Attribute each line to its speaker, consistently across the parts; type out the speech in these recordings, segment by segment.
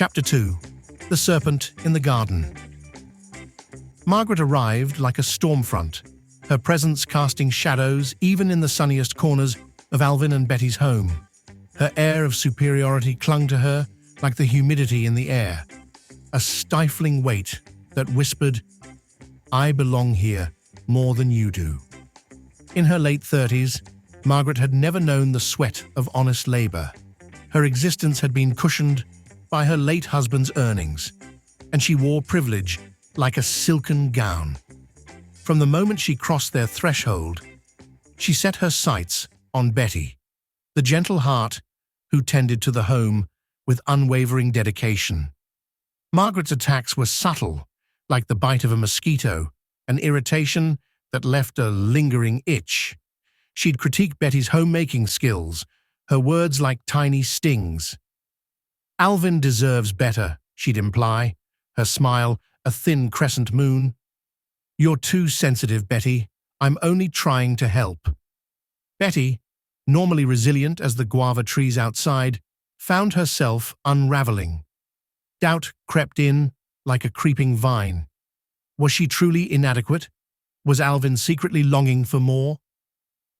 Speaker 1: Chapter 2. The Serpent in the Garden. Margaret arrived like a storm front, her presence casting shadows even in the sunniest corners of Alvin and Betty's home. Her air of superiority clung to her like the humidity in the air, a stifling weight that whispered, "I belong here more than you do." In her late 30s, Margaret had never known the sweat of honest labor. Her existence had been cushioned by her late husband's earnings, and she wore privilege like a silken gown. From the moment she crossed their threshold, she set her sights on Betty, the gentle heart who tended to the home with unwavering dedication. Margaret's attacks were subtle, like the bite of a mosquito, an irritation that left a lingering itch. She'd critique Betty's homemaking skills, her words like tiny stings. "Alvin deserves better," she'd imply, her smile a thin crescent moon. "You're too sensitive, Betty. I'm only trying to help." Betty, normally resilient as the guava trees outside, found herself unraveling. Doubt crept in like a creeping vine. Was she truly inadequate? Was Alvin secretly longing for more?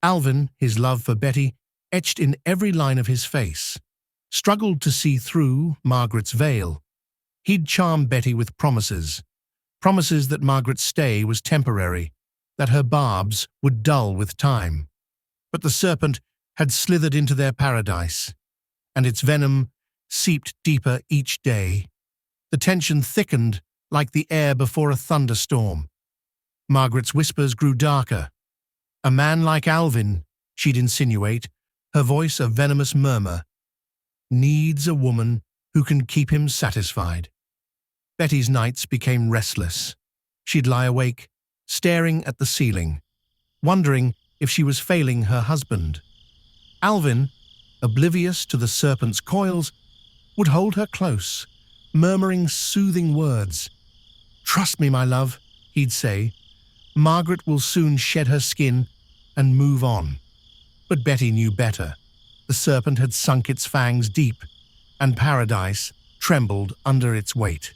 Speaker 1: Alvin, his love for Betty, etched in every line of his face, struggled to see through Margaret's veil. He'd charm Betty with promises that Margaret's stay was temporary, that her barbs would dull with time. But the serpent had slithered into their paradise, and its venom seeped deeper each day. The tension thickened like the air before a thunderstorm. Margaret's whispers grew darker. "A man like Alvin," she'd insinuate, her voice a venomous murmur, "needs a woman who can keep him satisfied." Betty's nights became restless. She'd lie awake, staring at the ceiling, wondering if she was failing her husband. Alvin, oblivious to the serpent's coils, would hold her close, murmuring soothing words. "Trust me, my love," he'd say. "Margaret will soon shed her skin and move on." But Betty knew better. The serpent had sunk its fangs deep, and paradise trembled under its weight.